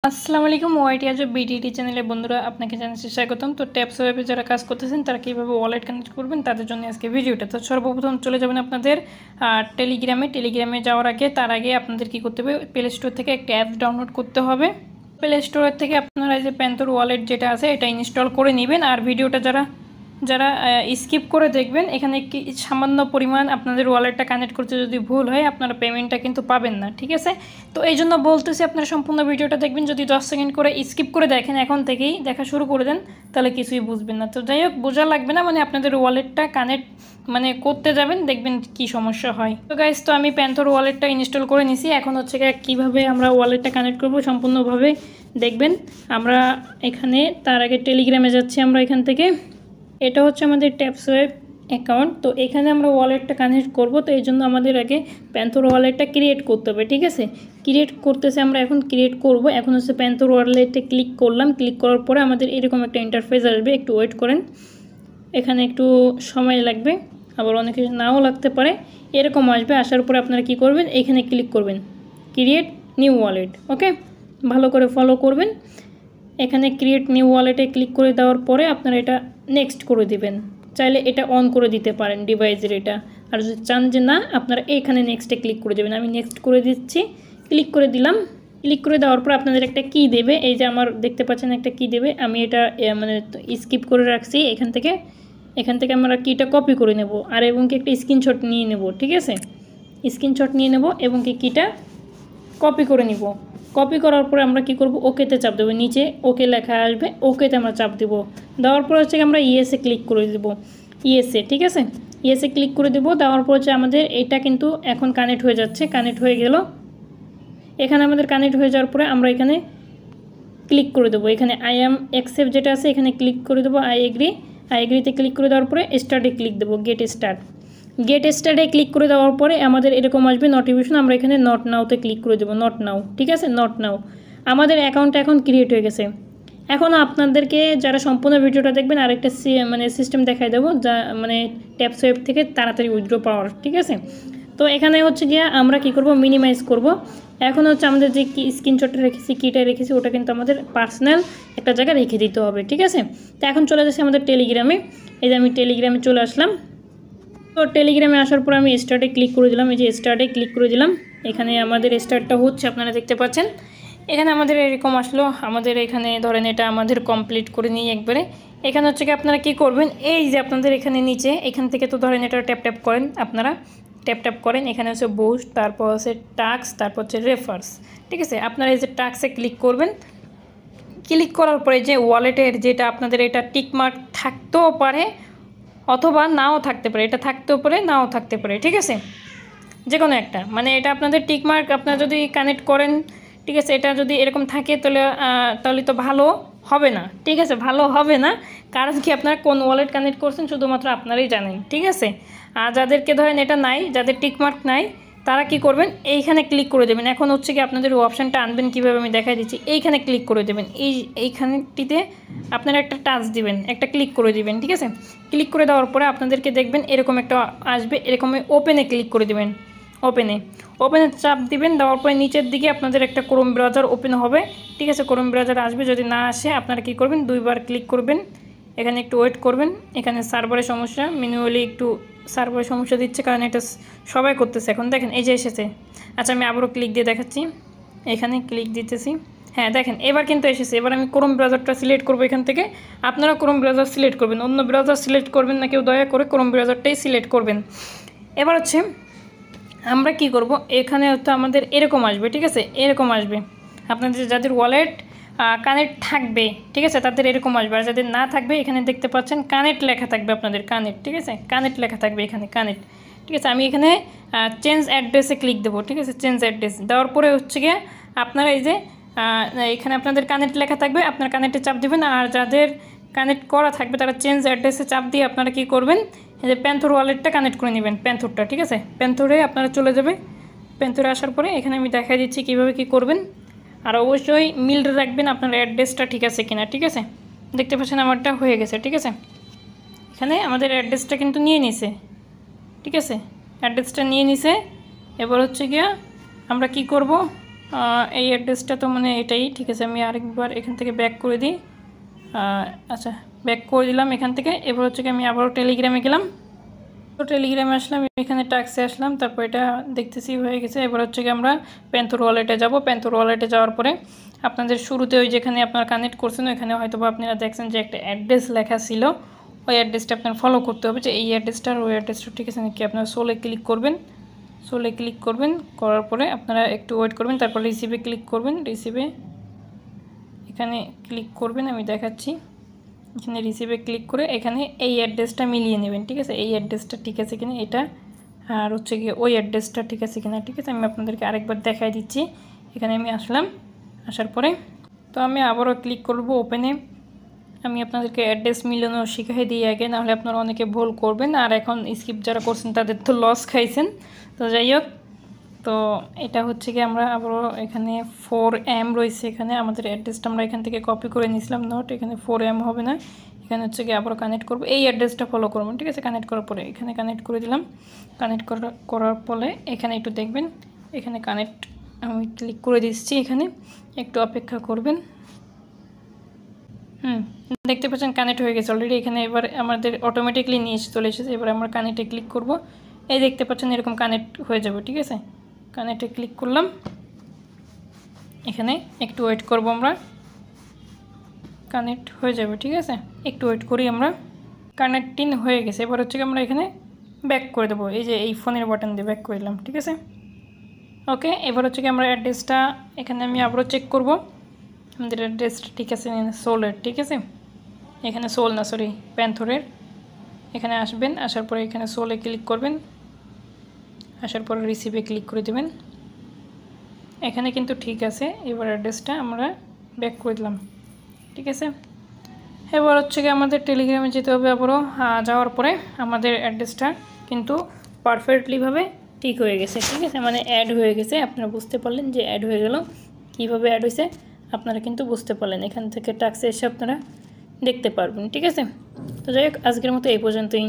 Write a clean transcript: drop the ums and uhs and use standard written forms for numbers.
আসসালামু আলাইকুম ওয়াইটি আজব বিডিটি চ্যানেলে বন্ধুরা আপনাকে জানাচ্ছি স্বাগতম। তো ট্যাপস ওয়েবে যারা কাজ করতেছেন তারা কীভাবে ওয়ালেট কানেক্ট করবেন তাদের জন্য আজকে ভিডিওটা। তো সর্বপ্রথম চলে যাবেন আপনাদের টেলিগ্রামে যাওয়ার আগে তার আগে আপনাদের কী করতে হবে, প্লে স্টোর থেকে একটা অ্যাপস ডাউনলোড করতে হবে। প্লে স্টোরের থেকে আপনারা যে প্যান্থর ওয়ালেট যেটা আছে এটা ইনস্টল করে নেবেন। আর ভিডিওটা যারা স্কিপ করে দেখবেন, এখানে কি সামান্য পরিমাণ আপনাদের ওয়ালেটটা কানেক্ট করতে যদি ভুল হয় আপনারা পেমেন্টটা কিন্তু পাবেন না, ঠিক আছে? তো এই জন্য বলতেছি আপনারা সম্পূর্ণ ভিডিওটা দেখবেন। যদি 10 সেকেন্ড করে স্কিপ করে দেখেন, এখন থেকেই দেখা শুরু করে দেন, তাহলে কিছুই বুঝবেন না। তো যাই হোক, বোঝা লাগবে না, আপনাদের ওয়ালেটটা কানেক্ট করতে যাবেন, দেখবেন কি সমস্যা হয়। তো গাইস, তো আমি প্যান্থর ওয়ালেটটা ইনস্টল করে নিছি। এখন হচ্ছে কীভাবে আমরা ওয়ালেটটা কানেক্ট করব সম্পূর্ণভাবে দেখবেন। আমরা এখানে তার আগে টেলিগ্রামে যাচ্ছি। আমরা এখান থেকে, এটা হচ্ছে আমাদের ট্যাপস ওয়েব অ্যাকাউন্ট। তো এখানে আমরা ওয়ালেটটা কানেক্ট করব। তো এই জন্য আমাদের আগে প্যান্থর ওয়ালেটটা ক্রিয়েট করতে হবে, ঠিক আছে? ক্রিয়েট করতেছে, আমরা এখন ক্রিয়েট করব। এখন হচ্ছে প্যান্থর ওয়ালেটে ক্লিক করলাম। ক্লিক করার পরে আমাদের এরকম একটা ইন্টারফেস আসবে, একটু ওয়েট করেন, এখানে একটু সময় লাগবে, আবার অনেক কিছু নাও লাগতে পারে। এরকম আসবে, আসার পরে আপনারা কি করবেন, এখানে ক্লিক করবেন, ক্রিয়েট নিউ ওয়ালেট। ওকে, ভালো করে ফলো করবেন। এখানে ক্রিয়েট নিউ ওয়ালেটে ক্লিক করে দেওয়ার পরে আপনারা এটা নেক্সট করে দিবেন। চাইলে এটা অন করে দিতে পারেন ডিভাইসের এটা, আর যদি চান যে না, আপনারা এইখানে নেক্সটে ক্লিক করে দেবেন। আমি নেক্সট করে দিচ্ছি, ক্লিক করে দিলাম। ক্লিক করে দেওয়ার পর আপনাদের একটা কি দেবে, এই যে আমার দেখতে পাচ্ছেন একটা কি দেবে। আমি এটা স্কিপ করে রাখছি। এখান থেকে আমরা কিটা কপি করে নেব, আর এবং কি একটা স্ক্রিনশট নিয়ে নেব, ঠিক আছে? স্ক্রিনশট নিয়ে নেব এবং কিটা কপি করে নিব। কপি করার পরে আমরা কি করব, ওকেতে চাপ দেবো। নিচে ওকে লেখা আসবে, ওকেতে আমরা চাপ দেবো। দেওয়ার পর হচ্ছে আমরা ইয়েসে ক্লিক করে দেব, ইয়েসে, ঠিক আছে? ইয়েসে ক্লিক করে দেবো। দেওয়ার পর হচ্ছে আমাদের এটা কিন্তু এখন কানেক্ট হয়ে যাচ্ছে, কানেক্ট হয়ে গেল। এখানে আমাদের কানেক্ট হয়ে যাওয়ার পরে আমরা এখানে ক্লিক করে দেবো। এখানে আই অ্যাম অ্যাকসেপ্ট যেটা আছে এখানে ক্লিক করে দেবো, আই এগ্রিতে ক্লিক করে দেওয়ার পরে স্টার্টে ক্লিক দেবো, গেট স্টার্টে ক্লিক করে দেওয়ার পরে আমাদের এরকম আসবে নোটিফিকেশন। আমরা এখানে নট নাওতে ক্লিক করে দেবো, নট নাও, ঠিক আছে? Not now. আমাদের অ্যাকাউন্টটা এখন ক্রিয়েট হয়ে গেছে। এখন আপনাদেরকে যারা সম্পূর্ণ ভিডিওটা দেখবেন আরেকটা সিস্টেম দেখাই দেবো, যা ট্যাপস ওয়েব থেকে তাড়াতাড়ি উইথড্র পাওয়ার, ঠিক আছে? তো এখানে হচ্ছে গিয়ে আমরা কি করব, মিনিমাইজ করব। এখন হচ্ছে আমাদের যে স্ক্রিনশটটা রেখেছি, কিটা রেখেছি, ওটা কিন্তু আমাদের পার্সোনাল একটা জায়গায় রেখে দিতে হবে, ঠিক আছে? তো এখন চলে যাচ্ছে আমাদের টেলিগ্রামে। এই যে আমি টেলিগ্রামে চলে আসলাম। তো টেলিগ্রামে আসার পর আমি স্টার্টে ক্লিক করে দিলাম। এই যে স্টার্টে ক্লিক করে দিলাম, এখানে আমাদের স্টার্টটা হচ্ছে, আপনারা দেখতে পাচ্ছেন। এখানে আমাদের এরকম আসলো। আমাদের এখানে ধরেন এটা আমাদের কমপ্লিট করে নিই একবারে। এখানে হচ্ছে কি আপনারা কি করবেন, এই যে আপনাদের এখানে নিচে এখান থেকে তো ধরেন এটা ট্যাপ করেন, আপনারা ট্যাপ করেন। এখানে হচ্ছে বুস্ট, তারপর হচ্ছে টাস্ক, তারপর হচ্ছে রেফার্স, ঠিক আছে? আপনারা এই যে টাস্কে ক্লিক করবেন। ক্লিক করার পরে যে ওয়ালেটের যেটা আপনাদের এটা টিকমার্ক থাকতেও পারে অথবা নাও থাকতে পারে, এটা থাকতেও পারে নাও থাকতে পারে, ঠিক আছে? যে কোনো একটা, এটা আপনাদের টিকমার্ক আপনারা যদি কানেক্ট করেন, ঠিক আছে? এটা যদি এরকম থাকে তাহলে তো ভালো হবে না, ঠিক আছে? ভালো হবে না, কারণ কি আপনারা কোন ওয়ালেট কানেক্ট করছেন শুধুমাত্র আপনারাই জানেন, ঠিক আছে? আর যাদেরকে ধরেন এটা নাই, যাদের টিকমার্ক নাই, তারা কি করবেন, এইখানে ক্লিক করে দেবেন। এখন হচ্ছে কি আপনাদের অপশানটা আনবেন কীভাবে আমি দেখাই দিচ্ছি। এইখানে ক্লিক করে দেবেন, এইখানটিতে আপনারা একটা টাচ দিবেন, একটা ক্লিক করে দিবেন, ঠিক আছে? ক্লিক করে দেওয়ার পরে আপনাদেরকে দেখবেন এরকম একটা আসবে, এরকম ওপেনে ক্লিক করে দেবেন। ওপেনে চাপ দিবেন। দেওয়ার পরে নিচের দিকে আপনাদের একটা ক্রোম ব্রাউজার ওপেন হবে, ঠিক আছে? ক্রোম ব্রাউজার আসবে। যদি না আসে আপনারা কি করবেন, দুইবার ক্লিক করবেন, এখানে একটু ওয়েট করবেন। এখানে সার্ভারের সমস্যা, ম্যানুয়ালি একটু সার্ভারের সমস্যা দিচ্ছে, কারণ এটা সবাই করতেছে এখন। দেখেন এই যে এসেছে। আচ্ছা, আমি আবারও ক্লিক দিয়ে দেখাচ্ছি, এখানে ক্লিক দিতেছি। হ্যাঁ, দেখেন এবার কিন্তু এসেছে। এবার আমি ক্রোম ব্রাউজারটা সিলেক্ট করবো এখান থেকে। আপনারা ক্রোম ব্রাউজার সিলেক্ট করবেন, অন্য ব্রাউজার সিলেক্ট করবেন না কেউ, দয়া করে ক্রোম ব্রাউজারটাই সিলেক্ট করবেন। এবার হচ্ছে আমরা কি করব, এখানে হচ্ছে আমাদের এরকম আসবে, ঠিক আছে? এরকম আসবে আপনাদের যাদের ওয়ালেট কানেক্ট থাকবে, ঠিক আছে? তাদের এরকম আসবে। আর যাদের না থাকবে, এখানে দেখতে পাচ্ছেন কানেক্ট লেখা থাকবে আপনাদের, কানেক্ট, ঠিক আছে? কানেক্ট লেখা থাকবে এখানে, কানেক্ট, ঠিক আছে? আমি এখানে চেঞ্জ অ্যাড্রেসে ক্লিক দেবো, ঠিক আছে? চেঞ্জ অ্যাড্রেস দেওয়ার পরে হচ্ছে গিয়ে আপনারা এই যে এখানে আপনাদের কানেক্ট লেখা থাকবে, আপনার কানেক্টে চাপ দেবেন। আর যাদের কানেক্ট করা থাকবে তারা চেঞ্জ অ্যাড্রেসে চাপ দিয়ে আপনারা কি করবেন, এই যে প্যান্থর ওয়ালেটটা কানেক্ট করে নেবেন, প্যান্থরটা, ঠিক আছে? প্যান্থরে আপনারা চলে যাবে। প্যান্থরে আসার পরে এখানে আমি দেখাই দিচ্ছি কীভাবে কী করবেন। আর অবশ্যই মিল রাখবেন আপনার অ্যাড্রেসটা ঠিক আছে কিনা, ঠিক আছে? দেখতে পাচ্ছেন আমারটা হয়ে গেছে, ঠিক আছে? এখানে আমাদের অ্যাড্রেসটা কিন্তু নিয়ে নিছে, ঠিক আছে? অ্যাড্রেসটা নিয়ে নিছে। এবার হচ্ছে গিয়া আমরা কি করব, এই অ্যাড্রেসটা তো মানে এটাই ঠিক আছে। আমি আরেকবার এখান থেকে ব্যাক করে দিই। আচ্ছা, ব্যাক করে দিলাম এখান থেকে। এবার হচ্ছে কি আমি আবারও টেলিগ্রামে গেলাম। তো টেলিগ্রামে আসলাম, এখানে টাক্সে আসলাম, তারপর এটা দেখতেছি হয়ে গেছে। এবার হচ্ছে কি আমরা প্যান্থর ওয়ালেটে যাব। প্যান্থর ওয়ালেটে যাওয়ার পরে আপনাদের শুরুতে ওই যেখানে আপনারা কানেক্ট করছেন ওইখানে হয়তো বা আপনারা দেখছেন যে একটা অ্যাড্রেস লেখা ছিল, ওই অ্যাড্রেসটা আপনার ফলো করতে হবে যে এই অ্যাড্রেসটা আর ওই অ্যাড্রেসটা ঠিক আছে নাকি। আপনারা সোলে ক্লিক করবেন, সোলে ক্লিক করবেন, করার পরে আপনারা একটু ওয়েট করবেন, তারপর রিসিভে ক্লিক করবেন। রিসিভে এখানে ক্লিক করবেন, আমি দেখাচ্ছি। এখানে রিসিভে ক্লিক করে এখানে এই অ্যাড্রেসটা মিলিয়ে নেবেন, ঠিক আছে। এই অ্যাড্রেসটা ঠিক আছে কিনা এটা, আর হচ্ছে গিয়ে ওই অ্যাড্রেসটা ঠিক আছে কিনা, ঠিক আছে। আমি আপনাদেরকে আরেকবার দেখাই দিচ্ছি। এখানে আমি আসলাম, আসার পরে তো আমি আবারও ক্লিক করব ওপেনে। আমি আপনাদেরকে অ্যাড্রেস মিলানো শিখাই দিই আগে, নাহলে আপনারা অনেকে ভুল করবেন, আর এখন স্কিপ যারা করছেন তাদের তো লস খাইছেন। তো যাই হোক, তো এটা হচ্ছে কি আমরা আবারও এখানে 4M রয়েছে, এখানে আমাদের অ্যাড্রেসটা আমরা এখান থেকে কপি করে নিয়েছিলাম, নোট এখানে 4M হবে না, এখানে হচ্ছে কি আবারও কানেক্ট করবো, এই অ্যাড্রেসটা ফলো করবেন, ঠিক আছে। কানেক্ট করার পরে এখানে কানেক্ট করে দিলাম। কানেক্ট করার পরে এখানে একটু দেখবেন, এখানে কানেক্ট আমি ক্লিক করে দিচ্ছি, এখানে একটু অপেক্ষা করবেন। দেখতে পাচ্ছেন কানেক্ট হয়ে গেছে অলরেডি। এখানে এবার আমাদের অটোমেটিকলি নিয়ে চলে এসেছে। এবার আমরা কানেক্টে ক্লিক করব, এই দেখতে পাচ্ছেন এরকম কানেক্ট হয়ে যাবে, ঠিক আছে। কানেক্টে ক্লিক করলাম, এখানে একটু ওয়েট করব আমরা, কানেক্ট হয়ে যাবে, ঠিক আছে। একটু ওয়েট করি আমরা, কানেক্টিং হয়ে গেছে। এবার হচ্ছে আমরা এখানে ব্যাক করে দেবো, এই যে এই ফোনের বাটন দিয়ে ব্যাক করে দিলাম, ঠিক আছে। ওকে, এবার হচ্ছে কি আমরা অ্যাড্রেসটা এখানে আমি আবারও চেক করব আমাদের অ্যাড্রেসটা ঠিক আছে সোলের, ঠিক আছে। এখানে সোল না, সরি প্যান্থরের। এখানে আসবেন, আসার পরে এখানে সোলে ক্লিক করবেন, আসার পরে রিসিভে ক্লিক করে দেবেন। এখানে কিন্তু ঠিক আছে। এবার অ্যাড্রেসটা আমরা ব্যাক করে দিলাম, ঠিক আছে। এবার হচ্ছে কি আমাদের টেলিগ্রামে যেতে হবে আবারও। যাওয়ার পরে আমাদের অ্যাড্রেসটা কিন্তু পারফেক্টলিভাবে ঠিক হয়ে গেছে, ঠিক আছে, মানে অ্যাড হয়ে গেছে। আপনারা বুঝতে পারলেন যে অ্যাড হয়ে গেল, কীভাবে অ্যাড হয়েছে আপনারা কিন্তু বুঝতে পারলেন। এখান থেকে টাক্সে এসে আপনারা দেখতে পারবেন, ঠিক আছে। তো যাই হোক, আজকের মতো এই পর্যন্তই।